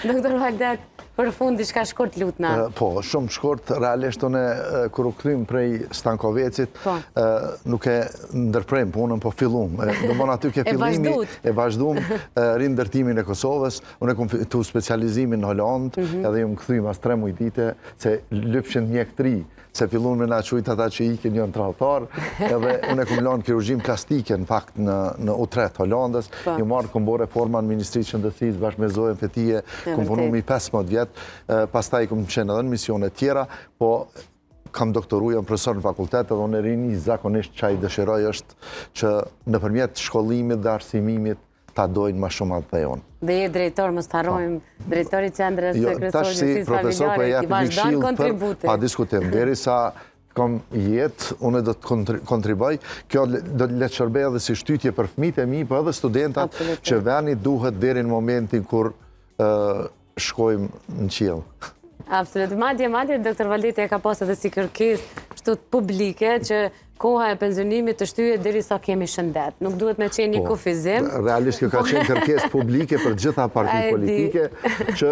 Doktor Valdet, për fund diçka shkurt lutna. Po, shumë shkurt, realisht unë kur u kthym prej Stankovecit, nuk e ndërprem punën, po fillum. Domthon aty ke fillimi, e vazhdum rindërtimin e Kosovës, unë e kam fitu specializimin në Holand, edhe ju më kthy mas 3 muaj dite se lypshin mjektri, se fillun me na qujt ata që ikin një në tradhtar, edhe unë e kam lënë kirurgjin plastike në fakt në Utrecht, Holandës, ju marrë kom bo reforma në Ministrisë Shëndetësisë bashkë me Zoën Fetije, kom punu mi 15 vjet, pastaj kom qenë edhe në misione tjera, po kam doktoru, jam profesor në fakultet, edhe unë rini zakonisht çaj dëshiroj është që nëpërmjet shkollimit dhe arsimimit ta dojnë ma shumë atë dhe jonë. Dhe je drejtor, mos të harrojmë, drejtori qendrës së kryesorit të njësisë familjare, i vazhdon kontributin. Pa diskutim, derisa kam jetë, unë do të kontriboj, kjo do të letë shërbej edhe si shtytje për fëmijët e mi, për edhe studentat që veni duhet deri në momentin kur shkojmë në qiell. Absolut. Madje, doktor Valdet e ka pas edhe si kërkesë shtu publike që koha e pensionimit të shtyhet deri sa kemi shëndet. Nuk duhet me qenë një kufizim. Realisht kjo ka qenë kërkesë publike për gjitha partitë politike që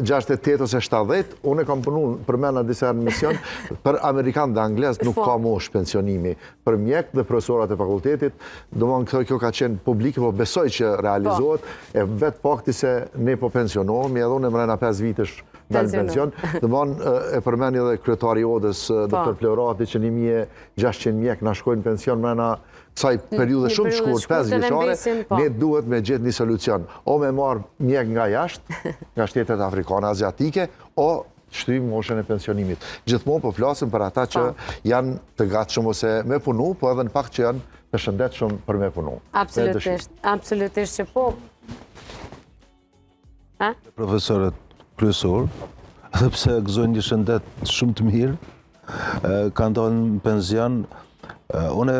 68 ose 70, unë e kam punu për mena disa në mision, për Amerikan dhe Angles nuk ka mosh pensionimi. Për mjek dhe profesorat e fakultetit, domthon kjo ka qenë publike, po besoj që realizohet, e vetë fakti se ne po pensionohemi, edhe unë e mrena 5 vitesh në pension. Domthon e përmeni edhe kryetari i Odës, doktor Pleurati, që 1600 mjek na shkojnë pension mrena kësaj periudhe shumë shkurt, 5 vjeçare, ne duhet me gjetë një solucion. O me marë mjek nga jashtë, nga shtetet afrikane, aziatike, o shtym moshën e pensionimit. Gjithmonë po flasim për ata që janë të gatshëm ose me punu, po edhe në fakt që janë të shëndetshëm për me punu. Absolutisht që po. Profesorët kryesor, edhe pse gëzojnë një shëndet shumë të mirë, kanë dalë në penzion, unë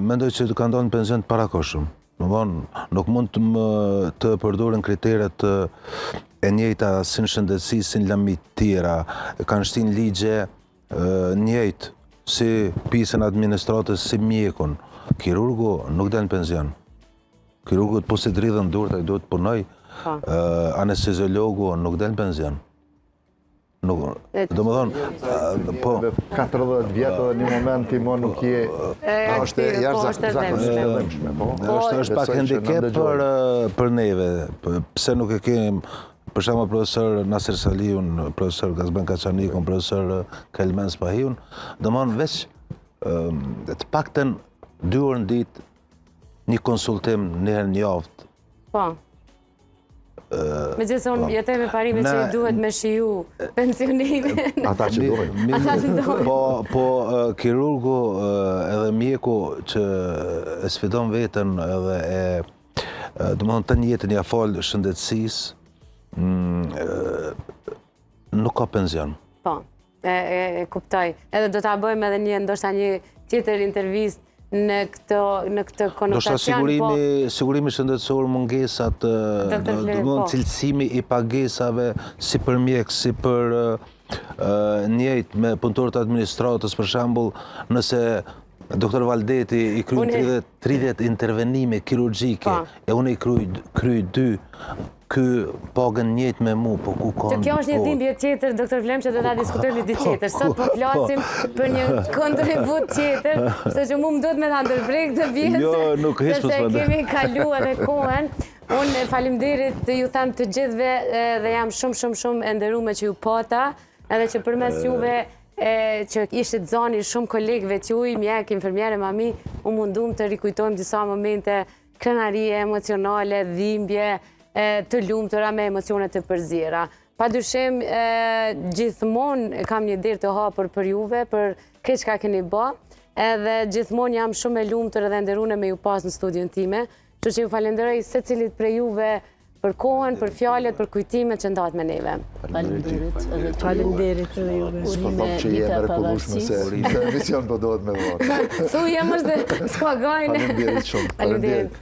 mendoj që kanë dalë në penzion të parakohshëm. Nuk mund të përdoren kriteret e njëjta si në shëndetësi, si në lamit tjera. Kanë shtin ligje njëjtë si pjesën administratës, si mjekun. Kirurgu nuk del në penzion. Kirurgu po si dridhen durët, ai duhet punoj. Anesteziologu nuk del në penzion. Do më thonë, po... 40 vjetë dhe një moment i mo nuk je... është jashtëzakonisht. është pak handicap për neve. Pse nuk e kemi, për shembull profesor Nasir Saliun, profesor Gazben Kaçanikun, profesor Kelmen Spahiun, do më thonë veç të paktën 2 orë në ditë një konsultim një herë në javë. Po. Me gjithë unë jetoj me parime që i duhet me shiju pensionimin. Ata që dojnë. Po kirurgu edhe mjeku që e sfidon vetën edhe do më thonë të njëtën ja falë shëndetësisë, nuk ka penzion. Po, e kuptoj. Edhe do të bëjmë edhe ndoshta një tjetër intervistë në këtë konotacion, sigurimi shëndetësor, mungesat, cilësimi i pagesave, si për mjek, si për njëjtë me punëtorët administratës, për shembull, nëse doktor Valdeti i kryen 30 intervenime kirurgjike, e unë i kryj 2, ky pagën njëjtë me mu, po ku ka... Që kjo është një dhimbje tjetër, doktor Vlem, që do ta diskutojmë një tjetër. Sot po flasim për një kontribut tjetër, se që mu më duhet me ta ndërprek të vjetë, sepse kemi kalu edhe kohën. Unë faleminderit ju them të gjithve dhe jam shumë e nderuar që ju pata, edhe që përmes juve që ishit zoni shumë kolegëve t'juj, mjek, infermiere, mami, u mundum të rikujtojmë disa momente krenarie, emocionale, dhimbje, të lumtura me emocionet të përzira. Padyshim, gjithmonë kam një derë të hapur për juve, për këtë çka keni bë, edhe gjithmonë jam shumë e lumtur edhe nderune me ju pas në studion time, kështu që ju falenderoj secilit prej juve për kohën, për fjalët, për kujtimet që ndahet me neve. Faleminderit edhe juve. Urime dita pavarësisë. Se emision po dohet me vërë. Thuaj më se s'ka gajnë. Faleminderit shumë. Faleminderit.